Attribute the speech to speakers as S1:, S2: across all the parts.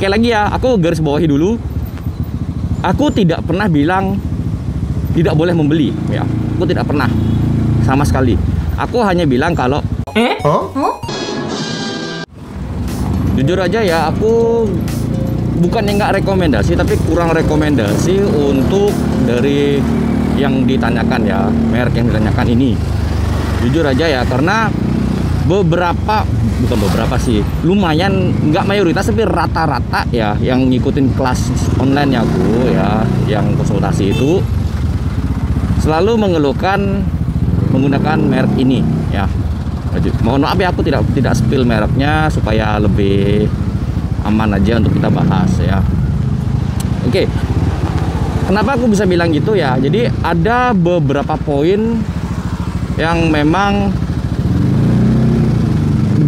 S1: sekali lagi ya, aku garis bawahi dulu, aku tidak pernah bilang tidak boleh membeli ya, aku tidak pernah sama sekali. Aku hanya bilang kalau jujur aja ya, aku bukan yang nggak rekomendasi, tapi kurang rekomendasi untuk dari yang ditanyakan ya, merek yang ditanyakan ini. Jujur aja ya, karena bukan beberapa sih, lumayan, nggak mayoritas tapi rata-rata ya yang ngikutin kelas online ya aku ya, yang konsultasi itu selalu mengeluhkan menggunakan merek ini ya. Mohon maaf ya, aku tidak spill mereknya supaya lebih aman aja untuk kita bahas ya. Oke, kenapa aku bisa bilang gitu ya? Jadi ada beberapa poin yang memang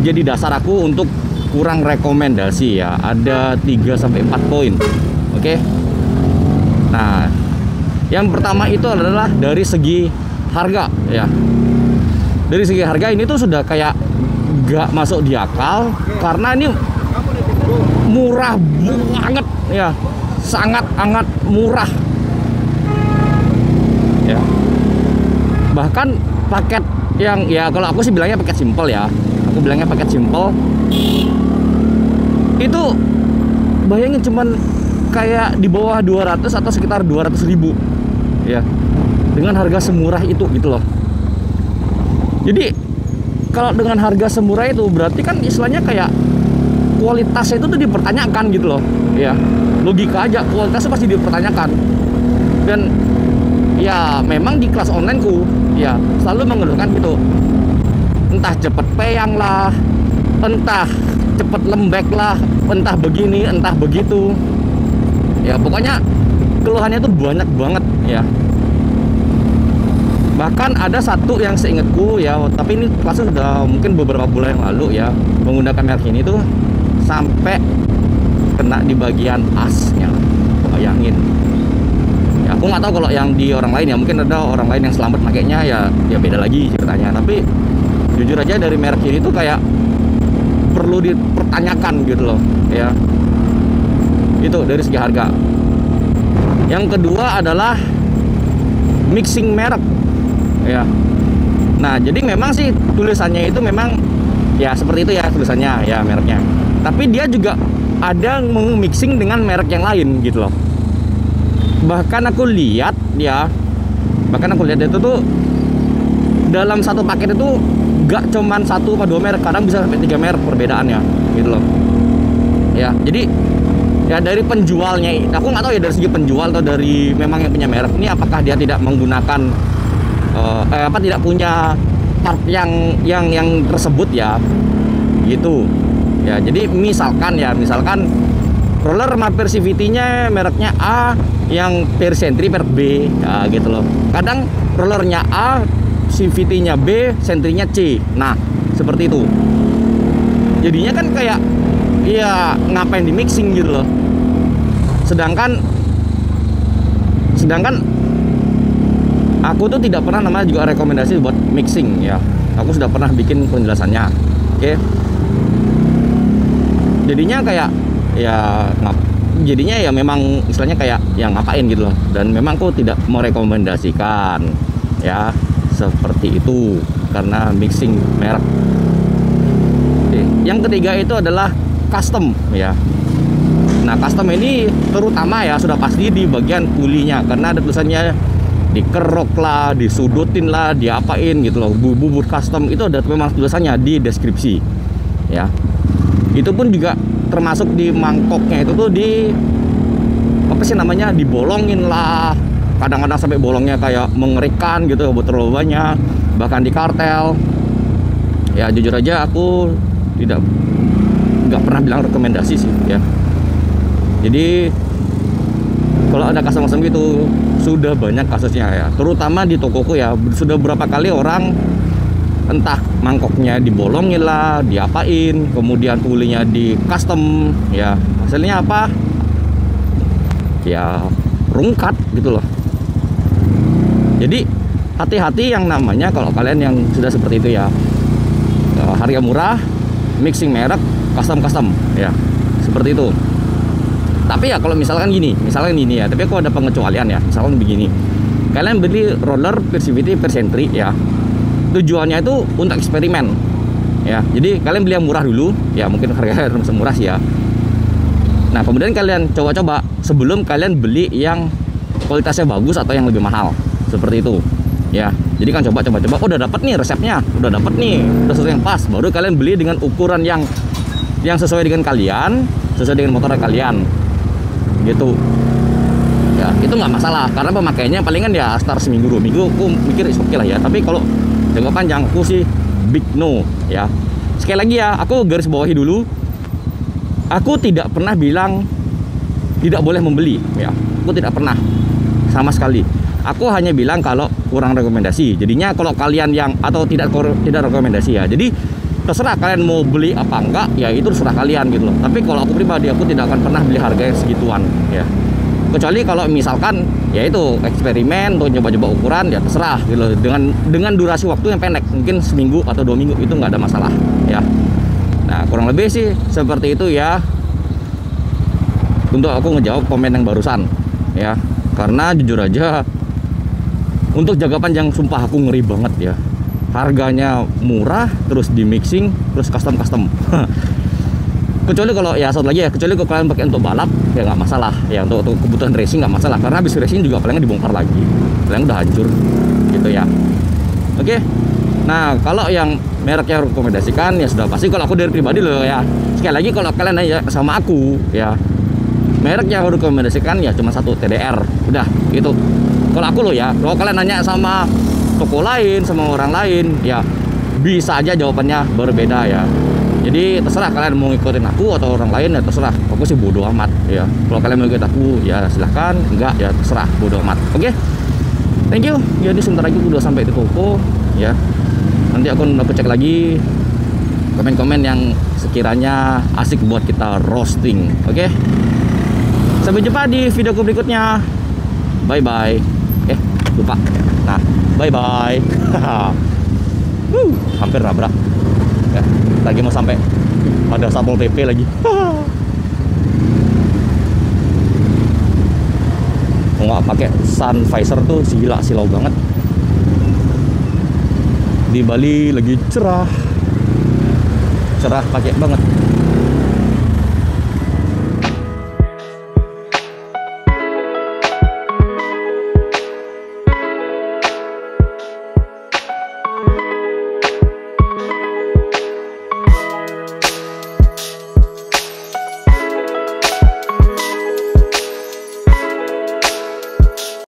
S1: jadi dasar aku untuk kurang rekomendasi ya. Ada 3-4 poin. Oke. Nah, yang pertama itu adalah dari segi harga ya. Dari segi harga ini tuh sudah kayak gak masuk di akal, karena ini murah banget ya, sangat murah ya. Bahkan paket yang ya, kalau aku sih bilangnya paket simple ya, aku bilangnya paket simple itu bayangin cuman kayak di bawah 200 atau sekitar 200.000 ya, dengan harga semurah itu gitu loh. Jadi kalau dengan harga semurah itu berarti kan istilahnya kayak kualitasnya itu tuh dipertanyakan gitu loh ya. Logika aja, kualitasnya pasti dipertanyakan. Dan ya memang di kelas online ku ya selalu mengeluhkan gitu, entah cepet peyang lah, entah cepet lembek lah, entah begini entah begitu ya, pokoknya keluhannya tuh banyak banget ya. Bahkan ada satu yang seingatku ya, tapi ini kelasnya sudah mungkin beberapa bulan yang lalu ya, menggunakan merek ini tuh sampai kena di bagian asnya, bayangin ya. Aku nggak tahu kalau yang di orang lain ya, mungkin ada orang lain yang selamat makainya ya beda lagi ceritanya. Tapi jujur aja dari merek ini tuh kayak perlu dipertanyakan gitu loh ya. Itu dari segi harga. Yang kedua adalah mixing merek ya. Nah, jadi memang sih tulisannya itu memang ya seperti itu ya tulisannya ya mereknya. Tapi dia juga ada mixing dengan merek yang lain gitu loh. Bahkan aku lihat itu tuh dalam satu paket itu gak cuman 1 atau 2 merek, kadang bisa sampai 3 merek perbedaannya gitu loh ya. Jadi ya dari penjualnya, aku nggak tahu ya dari segi penjual atau dari memang yang punya merek ini, apakah dia tidak menggunakan tidak punya part yang tersebut ya gitu ya. Jadi misalkan roller sama Persivity-nya mereknya A, yang Persentry merek B ya gitu loh. Kadang rollernya A, CVT-nya B, Sentry-nya C. Nah seperti itu. Jadinya kan kayak ya ngapain di mixing gitu loh. Sedangkan aku tuh tidak pernah namanya juga rekomendasi buat mixing ya. Aku sudah pernah bikin penjelasannya. Oke. Jadinya kayak ya jadinya ya memang istilahnya kayak yang ngapain gitu loh. Dan memang aku tidak merekomendasikan ya seperti itu karena mixing merek. Oke. Yang ketiga itu adalah custom ya. Nah, custom ini terutama ya sudah pasti di bagian pulinya, karena ada tulisannya dikerok lah, disudutin lah, diapain gitu loh. Bubur custom itu ada memang tulisannya di deskripsi ya. Itu pun juga termasuk di mangkoknya itu tuh di apa sih namanya, dibolongin lah, kadang-kadang sampai bolongnya kayak mengerikan gitu, terlalu banyak, bahkan di kartel ya. Jujur aja aku nggak pernah bilang rekomendasi sih ya. Jadi kalau ada kasus macam gitu sudah banyak kasusnya ya, terutama di tokoku ya. Sudah berapa kali orang entah mangkoknya dibolongin lah, diapain, kemudian pulinya di custom ya, hasilnya apa ya, rungkat gitu loh. Jadi hati-hati yang namanya kalau kalian yang sudah seperti itu ya, harga murah, mixing merek, custom ya, seperti itu. Tapi ya kalau misalkan gini ya, tapi aku ada pengecualian ya. Misalkan begini, kalian beli roller Persivity Persentry ya, tujuannya itu untuk eksperimen ya. Jadi kalian beli yang murah dulu ya, mungkin harganya termasuk murah sih ya. Nah kemudian kalian coba-coba sebelum kalian beli yang kualitasnya bagus atau yang lebih mahal, seperti itu ya. Jadi kan coba udah dapat nih resepnya, udah dapat nih, udah sesuai yang pas, baru kalian beli dengan ukuran yang sesuai dengan kalian, sesuai dengan motor kalian gitu ya. Itu nggak masalah karena pemakaiannya palingan ya start seminggu 2 minggu aku mikir oke lah ya. Tapi kalau jangka panjang aku sih big no ya. Sekali lagi ya, aku garis bawahi dulu, aku tidak pernah bilang tidak boleh membeli ya, aku tidak pernah sama sekali. Aku hanya bilang kalau kurang rekomendasi. Jadinya kalau kalian yang atau tidak rekomendasi ya, jadi terserah kalian mau beli apa enggak ya, itu terserah kalian gitu loh. Tapi kalau aku pribadi, aku tidak akan pernah beli harga yang segituan ya, kecuali kalau misalkan ya itu eksperimen untuk coba-coba ukuran ya, terserah gitu loh. Dengan durasi waktu yang pendek, mungkin seminggu atau 2 minggu, itu nggak ada masalah ya. Nah kurang lebih sih seperti itu ya untuk aku ngejawab komen yang barusan ya. Karena jujur aja untuk jangka panjang sumpah aku ngeri banget ya. Harganya murah, terus di mixing, terus custom kecuali kalau ya satu lagi ya, kecuali kalau kalian pakai untuk balap ya nggak masalah ya. Untuk kebutuhan racing nggak masalah, karena habis racing juga paling dibongkar lagi, paling udah hancur gitu ya. Oke. Nah kalau yang merek yang rekomendasikan ya sudah pasti, kalau aku dari pribadi loh ya, sekali lagi kalau kalian nanya sama aku ya, merek yang aku rekomendasikan ya cuma satu, TDR, udah gitu. Kalau aku loh ya, kalau kalian nanya sama toko lain, sama orang lain ya, bisa aja jawabannya berbeda ya. Jadi terserah kalian mau ngikutin aku atau orang lain ya, terserah. Aku sih bodo amat ya. Kalau kalian mau ikut aku ya silahkan, enggak ya terserah, bodo amat. Oke, thank you. Jadi sebentar lagi udah sampai di toko ya. Nanti aku cek lagi komen-komen yang sekiranya asik buat kita roasting. Oke, sampai jumpa di videoku berikutnya. Bye bye. Lupa. Nah, bye bye. Hampir nabrak ya, lagi mau sampai, ada Satpol PP lagi. Nggak pakai sun visor tuh gila, silau banget. Di Bali lagi cerah pakai banget.